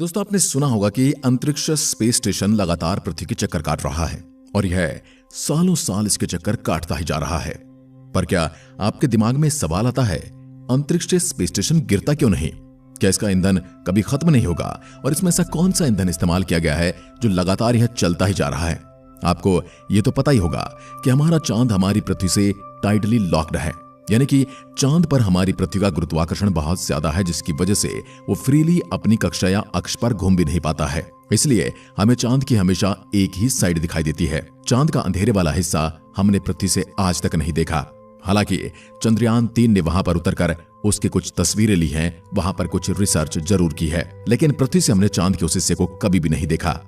दोस्तों, आपने सुना होगा कि अंतरिक्ष स्पेस स्टेशन लगातार पृथ्वी के चक्कर काट रहा है और यह सालों साल इसके चक्कर काटता ही जा रहा है। पर क्या आपके दिमाग में सवाल आता है, अंतरिक्ष स्पेस स्टेशन गिरता क्यों नहीं? क्या इसका ईंधन कभी खत्म नहीं होगा? और इसमें ऐसा कौन सा ईंधन इस्तेमाल किया गया है जो लगातार यह चलता ही जा रहा है? आपको यह तो पता ही होगा कि हमारा चांद हमारी पृथ्वी से टाइटली लॉक्ड है, यानी कि चांद पर हमारी पृथ्वी का गुरुत्वाकर्षण बहुत ज्यादा है, जिसकी वजह से वो फ्रीली अपनी कक्षा या अक्ष पर घूम भी नहीं पाता है। इसलिए हमें चांद की हमेशा एक ही साइड दिखाई देती है। चांद का अंधेरे वाला हिस्सा हमने पृथ्वी से आज तक नहीं देखा। हालांकि चंद्रयान 3 ने वहां पर उतरकर उसकी कुछ तस्वीरें ली हैं, वहां पर कुछ रिसर्च जरूर की है, लेकिन पृथ्वी से हमने चांद के उस हिस्से को कभी भी नहीं देखा।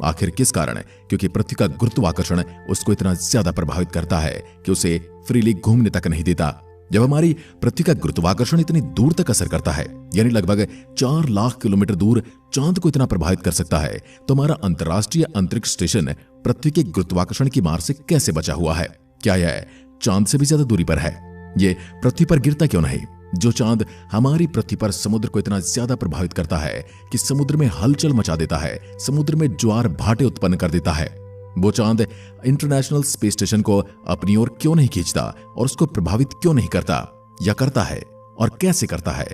आखिर किस कारण? क्योंकि पृथ्वी का गुरुत्वाकर्षण उसको इतना ज्यादा प्रभावित करता है कि उसे फ्रीली घूमने तक नहीं देता। जब हमारी पृथ्वी का गुरुत्वाकर्षण इतनी दूर तक असर करता है, यानी लगभग 4 लाख किलोमीटर दूर चांद को इतना प्रभावित कर सकता है, तो हमारा अंतर्राष्ट्रीय अंतरिक्ष स्टेशन पृथ्वी के गुरुत्वाकर्षण की मार से कैसे बचा हुआ है? क्या यह चांद से भी ज्यादा दूरी पर है? ये पृथ्वी पर गिरता क्यों नहीं? जो चांद हमारी पृथ्वी पर समुद्र को इतना ज्यादा प्रभावित करता है कि समुद्र में हलचल मचा देता है, समुद्र में ज्वार भाटे उत्पन्न कर देता है, वो चांद इंटरनेशनल स्पेस स्टेशन को अपनी ओर क्यों नहीं खींचता और उसको प्रभावित क्यों नहीं करता? या करता है, और कैसे करता है?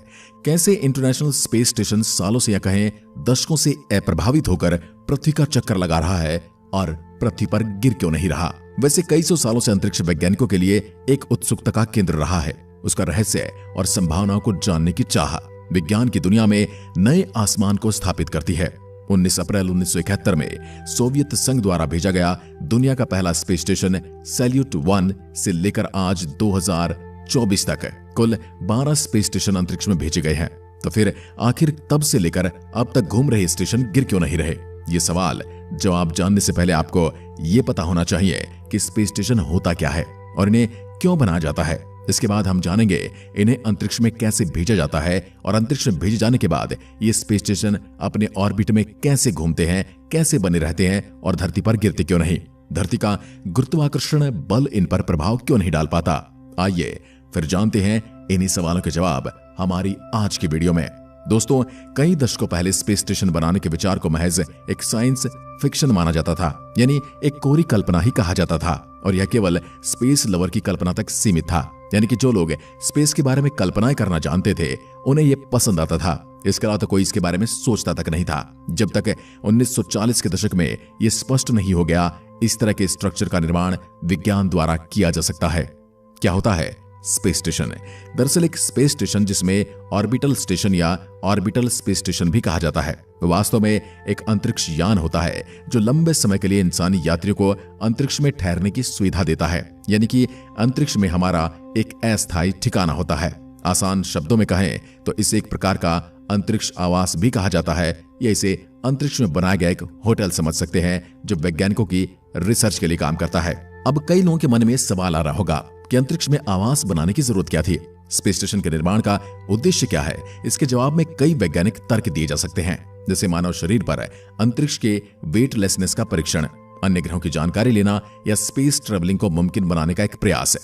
कैसे इंटरनेशनल स्पेस स्टेशन सालों से या कहें दशकों से अप्रभावित होकर पृथ्वी का चक्कर लगा रहा है और पृथ्वी पर गिर क्यों नहीं रहा? वैसे कई सौ सालों से अंतरिक्ष वैज्ञानिकों के लिए एक उत्सुकता का केंद्र रहा है, उसका रहस्य और संभावनाओं को जानने की चाह विज्ञान की दुनिया में नए आसमान को स्थापित करती है। 19 अप्रैल 1971 में सोवियत संघ द्वारा भेजा गया दुनिया का पहला स्पेस स्टेशन सैल्यूट 1 से लेकर आज 2024 तक कुल 12 स्पेस स्टेशन अंतरिक्ष में भेजे गए हैं। तो फिर आखिर तब से लेकर अब तक घूम रहे स्टेशन गिर क्यों नहीं रहे? ये सवाल जवाब जानने से पहले आपको ये पता होना चाहिए कि स्पेस स्टेशन होता क्या है और इन्हें क्यों बनाया जाता है। इसके बाद हम जानेंगे इन्हें अंतरिक्ष में कैसे भेजा जाता है और अंतरिक्ष में भेजे जाने के बाद ये स्पेस स्टेशन अपने ऑर्बिट में कैसे घूमते हैं, कैसे बने रहते हैं और धरती पर गिरते क्यों नहीं। धरती का गुरुत्वाकर्षण बल इन पर प्रभाव क्यों नहीं डाल पाता? आइए फिर जानते हैं इन्हीं सवालों के जवाब हमारी आज की वीडियो में। दोस्तों, कई दशकों पहले स्पेस स्टेशन बनाने के विचार को महज एक साइंस फिक्शन माना जाता था, यानी एक कोरी कल्पना ही कहा जाता था, और यह केवल स्पेस लवर की कल्पना तक सीमित था। यानी कि जो लोग स्पेस के बारे में कल्पनाएं करना जानते थे उन्हें यह पसंद आता था। इसके अलावा तो कोई इसके बारे में सोचता तक नहीं था, जब तक 1940 के दशक में यह स्पष्ट नहीं हो गया इस तरह के स्ट्रक्चर का निर्माण विज्ञान द्वारा किया जा सकता है। क्या होता है स्पेस स्टेशन? दरअसल एक स्पेस स्टेशन, जिसमें ऑर्बिटल स्टेशन या ऑर्बिटल स्पेस स्टेशन भी कहा जाता है, वास्तव में एक अंतरिक्ष यान होता है जो लंबे समय के लिए इंसानी यात्रियों को अंतरिक्ष में ठहरने की सुविधा देता है। यानी कि अंतरिक्ष में हमारा एक अस्थायी ठिकाना होता है। आसान शब्दों में कहें तो इसे एक प्रकार का अंतरिक्ष आवास भी कहा जाता है, या इसे अंतरिक्ष में बनाया गया एक होटल समझ सकते हैं जो वैज्ञानिकों की रिसर्च के लिए काम करता है। अब कई लोगों के मन में सवाल आ रहा होगा कि अंतरिक्ष में आवास बनाने की जरूरत क्या थी? स्पेस स्टेशन के निर्माण का उद्देश्य क्या है? इसके जवाब में कई वैज्ञानिक तर्क दिए जा सकते हैं, जैसे मानव शरीर पर अंतरिक्ष के वेटलेसनेस का परीक्षण, अन्य ग्रहों की जानकारी लेना, या स्पेस ट्रेवलिंग को मुमकिन बनाने का एक प्रयास है।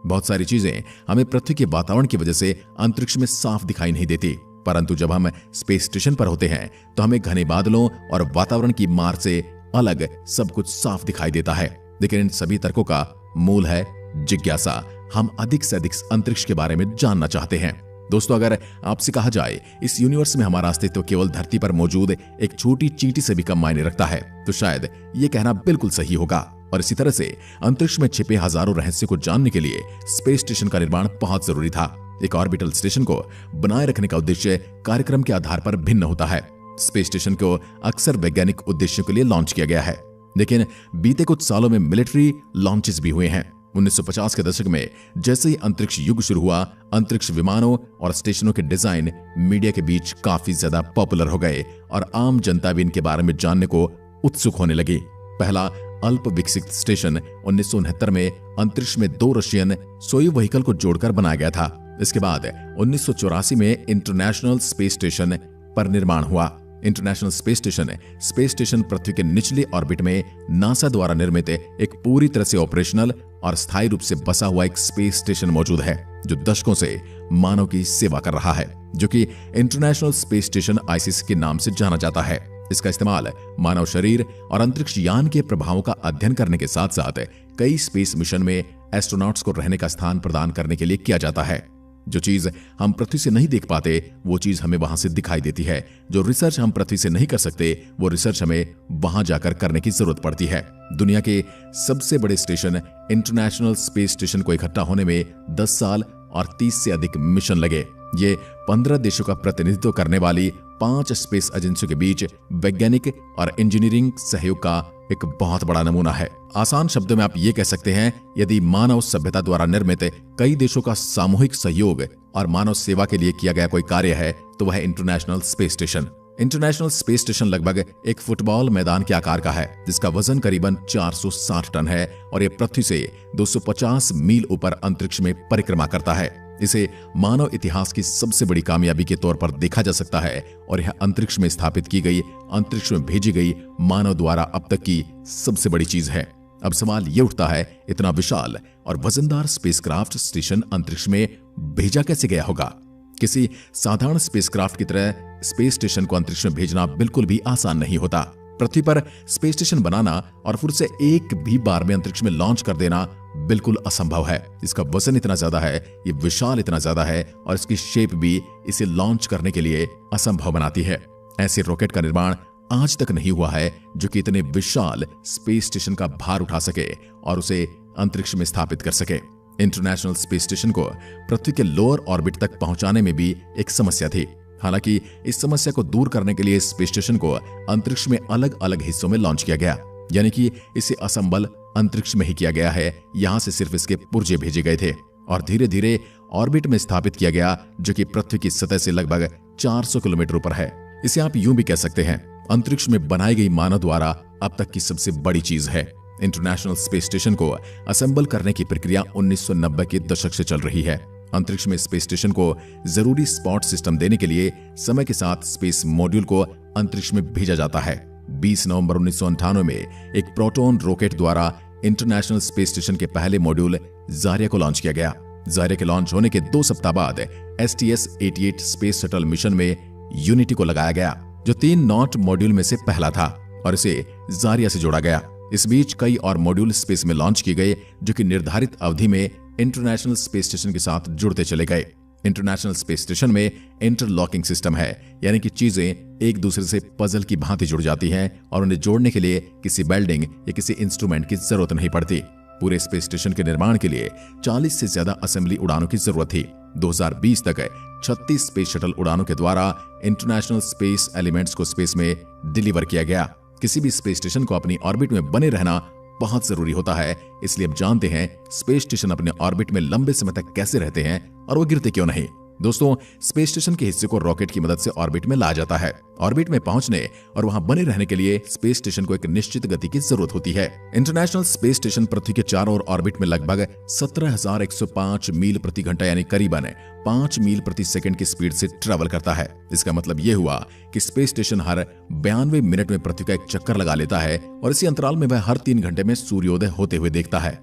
बहुत सारी चीजें हमें पृथ्वी के वातावरण की वजह से अंतरिक्ष में साफ दिखाई नहीं देती, परंतु जब हम स्पेस स्टेशन पर होते हैं तो हमें घने बादलों और वातावरण की मार से अलग सब कुछ साफ दिखाई देता है। लेकिन इन सभी तर्कों का मूल है जिज्ञासा। हम अधिक से अधिक अंतरिक्ष के बारे में जानना चाहते हैं। दोस्तों, अगर आपसे कहा जाए इस यूनिवर्स में हमारा अस्तित्व केवल धरती पर मौजूद एक छोटी चींटी से भी कम मायने रखता है, तो शायद ये कहना बिल्कुल सही होगा। और इसी तरह से अंतरिक्ष में छिपे हजारों रहस्य को जानने के लिए स्पेस स्टेशन का निर्माण बहुत जरूरी था। एक ऑर्बिटल स्टेशन को बनाए रखने का उद्देश्य कार्यक्रम के आधार पर भिन्न होता है। स्पेस स्टेशन को अक्सर वैज्ञानिक उद्देश्यों के लिए लॉन्च किया गया है, लेकिन बीते कुछ सालों में मिलिट्री लॉन्चेस भी हुए हैं। 1950 के दशक में जैसे ही अंतरिक्ष युग शुरू हुआ, अंतरिक्ष विमानों और स्टेशनों के डिजाइन मीडिया के बीच काफी ज्यादा पॉपुलर हो गए और आम जनता भी इनके बारे में जानने को उत्सुक होने लगी। पहला अल्प विकसित स्टेशन 1969 में अंतरिक्ष में 2 रशियन सोयुज व्हीकल को जोड़कर बनाया गया था। इसके बाद 1984 में इंटरनेशनल स्पेस स्टेशन पर निर्माण हुआ। इंटरनेशनल स्पेस स्टेशन पृथ्वी के निचले ऑर्बिट में नासा द्वारा निर्मित एक पूरी तरह से ऑपरेशनल और स्थायी रूप से बसा हुआ एक स्पेस स्टेशन मौजूद है। जो दशकों से मानव की सेवा कर रहा है, जो कि इंटरनेशनल स्पेस स्टेशन ISS के नाम से जाना जाता है। इसका इस्तेमाल मानव शरीर और अंतरिक्ष यान के प्रभावों का अध्ययन करने के साथ साथ कई स्पेस मिशन में एस्ट्रोनॉट्स को रहने का स्थान प्रदान करने के लिए किया जाता है। जो चीज हम पृथ्वी से नहीं देख पाते वो चीज हमें वहां से दिखाई देती है। जो रिसर्च हम पृथ्वी से नहीं कर सकते वो रिसर्च हमें वहां जाकर करने की जरूरत पड़ती है। दुनिया के सबसे बड़े स्टेशन इंटरनेशनल स्पेस स्टेशन को इकट्ठा होने में 10 साल और 30 से अधिक मिशन लगे। ये 15 देशों का प्रतिनिधित्व करने वाली 5 स्पेस एजेंसियों के बीच वैज्ञानिक और इंजीनियरिंग सहयोग का एक बहुत बड़ा नमूना है। आसान शब्दों में आप ये कह सकते हैं, यदि मानव सभ्यता द्वारा निर्मित कई देशों का सामूहिक सहयोग और मानव सेवा के लिए किया गया कोई कार्य है तो वह international space station. International space station लगभग एक फुटबॉल मैदान के आकार का है, जिसका वजन करीबन 460 टन है और यह पृथ्वी से 250 मील ऊपर अंतरिक्ष में परिक्रमा करता है। इसे मानव इतिहास की सबसे बड़ी कामयाबी के तौर पर देखा जा सकता है और यह अंतरिक्ष में स्थापित की गई, अंतरिक्ष में भेजी गई मानव द्वारा अब तक की सबसे बड़ी चीज है। अब सवाल यह उठता है, इतना विशाल और वजनदार स्पेसक्राफ्ट स्टेशन अंतरिक्ष में भेजा कैसे गया होगा? किसी साधारण स्पेसक्राफ्ट की तरह स्पेस स्टेशन को अंतरिक्ष में भेजना बिल्कुल भी आसान नहीं होता। पृथ्वी पर स्पेस स्टेशन बनाना और फिर उसे एक भी बार में अंतरिक्ष में लॉन्च कर देना बिल्कुल असंभव है। इसका वजन इतना ज्यादा है, ये विशाल इतना ज्यादा है और इसकी शेप भी इसे लॉन्च करने के लिए असंभव बनाती है। ऐसे रॉकेट का निर्माण आज तक नहीं हुआ है जो कि इतने विशाल स्पेस स्टेशन का भार उठा सके और उसे अंतरिक्ष में स्थापित कर सके। इंटरनेशनल स्पेस स्टेशन को पृथ्वी के लोअर ऑर्बिट तक पहुंचाने में भी एक समस्या थी। हालांकि इस समस्या को दूर करने के लिए स्पेस स्टेशन को अंतरिक्ष में अलग अलग हिस्सों में लॉन्च किया गया, यानी कि इसे असेंबल अंतरिक्ष में ही किया गया है। यहां से सिर्फ इसके पुर्जे भेजे गए थे और धीरे धीरे ऑर्बिट में स्थापित किया गया, जो कि पृथ्वी की सतह से लगभग 400 किलोमीटर ऊपर है। इसे आप यूं भी कह सकते हैं, अंतरिक्ष में बनाई गई मानव द्वारा अब तक की सबसे बड़ी चीज है। इंटरनेशनल स्पेस स्टेशन को असेंबल करने की प्रक्रिया 1990 के दशक से चल रही है। अंतरिक्ष में स्पेस स्टेशन को जरूरी स्पॉट सिस्टम देने के लिए समय के साथ स्पेस मॉड्यूल को अंतरिक्ष में भेजा जाता है। 20 नवंबर 1998 में एक प्रोटॉन रॉकेट द्वारा इंटरनेशनल स्पेस स्टेशन के पहले मॉड्यूल जारिया को लॉन्च किया गया। जारिया के लॉन्च होने के 2 सप्ताह बाद STS-88 स्पेस शटल मिशन में यूनिटी को लगाया गया, जो 3 नॉट मॉड्यूल में से पहला था और इसे जारिया से जोड़ा गया। इस बीच कई और मॉड्यूल स्पेस में लॉन्च किए गए, जो कि निर्धारित अवधि में इंटरनेशनल स्पेस स्टेशन के साथ जुड़ते चले गए। इंटरनेशनल स्पेस स्टेशन में इंटरलॉकिंग सिस्टम है, यानी कि चीजें एक दूसरे से पजल की भांति जुड़ जाती हैं और उन्हें जोड़ने के लिए किसी वेल्डिंग या किसी इंस्ट्रूमेंट की जरूरत नहीं पड़ती। पूरे स्पेस स्टेशन के निर्माण के लिए 40 से ज्यादा असेंबली उड़ानों की जरूरत थी। 2020 तक 36 स्पेस शटल उड़ानों के द्वारा इंटरनेशनल स्पेस एलिमेंट्स को स्पेस में डिलीवर किया गया। किसी भी स्पेस स्टेशन को अपनी ऑर्बिट में बने रहना बहुत जरूरी होता है, इसलिए अब जानते हैं स्पेस स्टेशन अपने ऑर्बिट में लंबे समय तक कैसे रहते हैं और वो गिरते क्यों नहीं। दोस्तों, स्पेस स्टेशन के हिस्से को रॉकेट की मदद से ऑर्बिट में लाया जाता है। ऑर्बिट में पहुंचने और वहां बने रहने के लिए स्पेस स्टेशन को एक निश्चित गति की जरूरत होती है। इंटरनेशनल स्पेस स्टेशन पृथ्वी के चारों ओर ऑर्बिट में लगभग 17,105 मील प्रति घंटा यानी करीबन 5 मील प्रति सेकंड की स्पीड से ट्रेवल करता है। इसका मतलब यह हुआ कि स्पेस स्टेशन हर 92 मिनट में पृथ्वी का एक चक्कर लगा लेता है और इसी अंतराल में वह हर 3 घंटे में सूर्योदय होते हुए देखता है।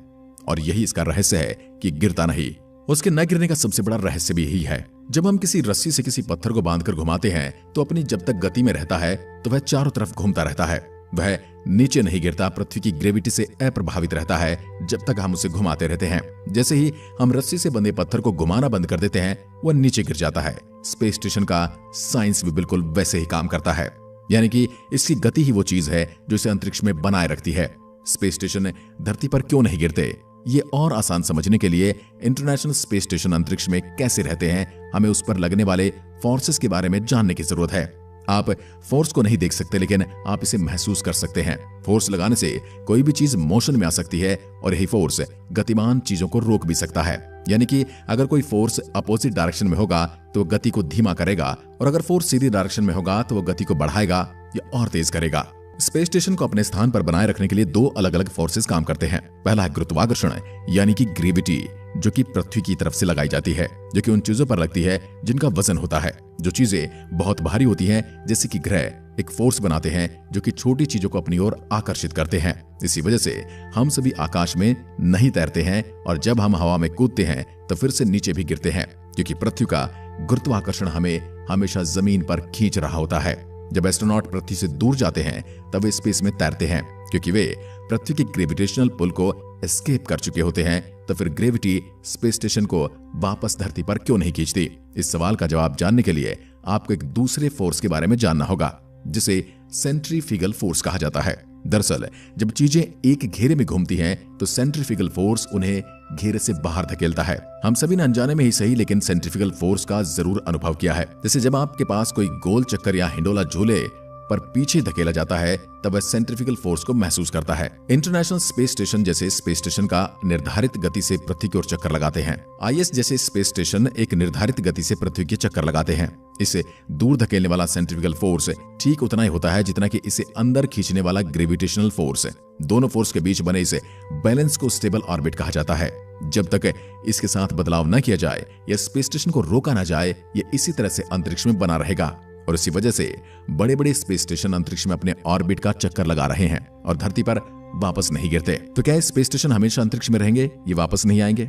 और यही इसका रहस्य है कि गिरता नहीं। उसके न गिरने का सबसे बड़ा रहस्य भी यही है। जब हम किसी रस्सी से किसी पत्थर को बांधकर घुमाते हैं तो अपनी जब तक गति में रहता है तो वह चारों तरफ घूमता रहता है। वह नीचे नहीं गिरता, पृथ्वी की ग्रेविटी से अप्रभावित रहता है जब तक हम उसे घुमाते रहते हैं। जैसे ही हम रस्सी से बंधे पत्थर को घुमाना बंद कर देते हैं वह नीचे गिर जाता है। स्पेस स्टेशन का साइंस भी बिल्कुल वैसे ही काम करता है, यानी कि इसकी गति ही वो चीज है जो इसे अंतरिक्ष में बनाए रखती है। स्पेस स्टेशन धरती पर क्यों नहीं गिरते, ये और आसान समझने के लिए इंटरनेशनल स्पेस स्टेशन अंतरिक्ष में कैसे रहते हैं, हमें उस पर लगने वाले फोर्सेस के बारे में जानने की जरूरत है। आप फोर्स को नहीं देख सकते, लेकिन आप इसे महसूस कर सकते हैं। फोर्स लगाने से कोई भी चीज मोशन में आ सकती है और यही फोर्स गतिमान चीजों को रोक भी सकता है। यानी कि अगर कोई फोर्स अपोजिट डायरेक्शन में होगा तो गति को धीमा करेगा और अगर फोर्स सीधी डायरेक्शन में होगा तो वो गति को बढ़ाएगा या और तेज करेगा। स्पेस स्टेशन को अपने स्थान पर बनाए रखने के लिए 2 अलग अलग फोर्सेस काम करते हैं। पहला है गुरुत्वाकर्षण यानी कि ग्रेविटी, जो कि पृथ्वी की तरफ से लगाई जाती है, जो कि उन चीजों पर लगती है जिनका वजन होता है। जो चीजें बहुत भारी होती हैं जैसे कि ग्रह, एक फोर्स बनाते हैं जो कि छोटी चीजों को अपनी ओर आकर्षित करते हैं। इसी वजह से हम सभी आकाश में नहीं तैरते हैं और जब हम हवा में कूदते हैं तो फिर से नीचे भी गिरते हैं, क्योंकि पृथ्वी का गुरुत्वाकर्षण हमें हमेशा जमीन पर खींच रहा होता है। जब एस्ट्रोनॉट पृथ्वी से दूर जाते हैं तब वे स्पेस में तैरते हैं, क्योंकि वे पृथ्वी के ग्रेविटेशनल पुल को एस्केप कर चुके होते हैं। तो फिर ग्रेविटी स्पेस स्टेशन को वापस धरती पर क्यों नहीं खींचती? इस सवाल का जवाब जानने के लिए आपको एक दूसरे फोर्स के बारे में जानना होगा, जिसे सेंट्रीफ्यूगल फोर्स कहा जाता है। दरअसल जब चीजें एक घेरे में घूमती हैं तो सेंट्रीफ्यूगल फोर्स उन्हें घेरे से बाहर धकेलता है। हम सभी ने अनजाने में ही सही लेकिन सेंट्रीफ्यूगल फोर्स का जरूर अनुभव किया है। जैसे जब आपके पास कोई गोल चक्कर या हिंडोला झूले पर पीछे धकेला जाता है तब वह सेंट्रीफ्यूगल फोर्स को महसूस करता है। इंटरनेशनल स्पेस स्टेशन जैसे स्पेस स्टेशन का निर्धारित गति से पृथ्वी की ओर चक्कर लगाते हैं। IS जैसे स्पेस स्टेशन एक निर्धारित गति से पृथ्वी के चक्कर लगाते हैं। इसे दूर धकेलने वाला सेंट्रीफ्यूगल फोर्स ठीक उतना ही होता है जितना कि इसे अंदर खींचने वाला ग्रेविटेशनल फोर्स। दोनों फोर्स के बीच बने इसे बैलेंस को स्टेबल ऑर्बिट कहा जाता है। जब तक इसके साथ बदलाव न किया जाए या स्पेस स्टेशन को रोका न जाए, ये इसी तरह से अंतरिक्ष में बना रहेगा। और इसी वजह से बड़े बड़े स्पेस स्टेशन अंतरिक्ष में अपने ऑर्बिट का चक्कर लगा रहे हैं और धरती पर वापस नहीं गिरते। तो क्या स्पेस स्टेशन हमेशा अंतरिक्ष में रहेंगे? ये वापस नहीं आएंगे?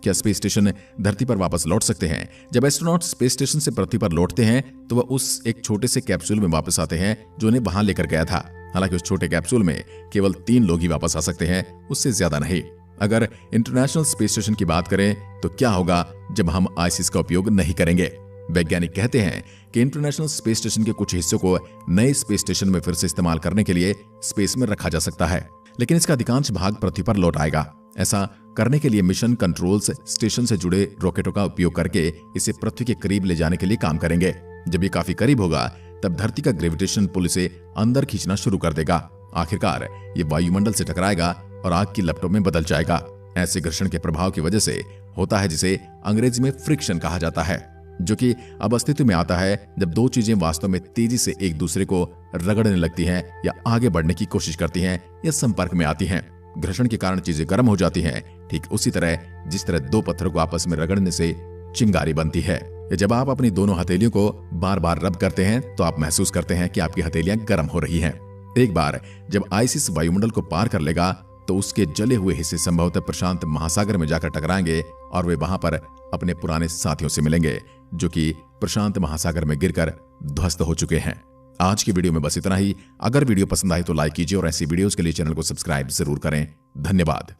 क्या स्पेस स्टेशन धरती पर वापस लौट सकते हैं? जब एस्ट्रोनॉट स्पेस स्टेशन से पृथ्वी पर लौटते हैं तो वह उस एक छोटे से कैप्सूल में वापस आते हैं जो उन्हें वहां लेकर गया था। हालांकि उस छोटे कैप्सूल में केवल 3 लोग ही वापस आ सकते हैं, उससे ज्यादा नहीं। अगर इंटरनेशनल स्पेस स्टेशन की बात करें तो क्या होगा जब हम ISS का उपयोग नहीं करेंगे? वैज्ञानिक कहते हैं कि इंटरनेशनल स्पेस स्टेशन के कुछ हिस्सों को नए स्पेस स्टेशन में फिर से इस्तेमाल करने के लिए स्पेस में रखा जा सकता है, लेकिन इसका अधिकांश भाग पृथ्वी पर लौट आएगा। ऐसा करने के लिए मिशन कंट्रोल्स स्टेशन से जुड़े रॉकेटों का उपयोग करके इसे पृथ्वी के करीब ले जाने के लिए काम करेंगे। जब ये काफी करीब होगा तब धरती का ग्रेविटेशन पुल इसे अंदर खींचना शुरू कर देगा। आखिरकार ये वायुमंडल से टकराएगा और आग की लपटों में बदल जाएगा। ऐसे घर्षण के प्रभाव की वजह से होता है जिसे अंग्रेजी में फ्रिक्शन कहा जाता है, जो कि अब अस्तित्व में आता है जब 2 चीजें वास्तव में तेजी से एक दूसरे को रगड़ने लगती हैं या आगे बढ़ने की कोशिश करती हैं या संपर्क में आती हैं। घर्षण के कारण चीजें गर्म हो जाती हैं, ठीक उसी तरह जिस तरह 2 पत्थरों को आपस में रगड़ने से चिंगारी बनती है। जब आप अपनी दोनों हथेलियों को बार बार रब करते हैं तो आप महसूस करते हैं कि आपकी हथेलियां गर्म हो रही हैं। एक बार जब ISS वायुमंडल को पार कर लेगा तो उसके जले हुए हिस्से संभवतः प्रशांत महासागर में जाकर टकराएंगे और वे वहां पर अपने पुराने साथियों से मिलेंगे जो कि प्रशांत महासागर में गिरकर ध्वस्त हो चुके हैं। आज की वीडियो में बस इतना ही। अगर वीडियो पसंद आई तो लाइक कीजिए और ऐसी वीडियोस के लिए चैनल को सब्सक्राइब जरूर करें। धन्यवाद।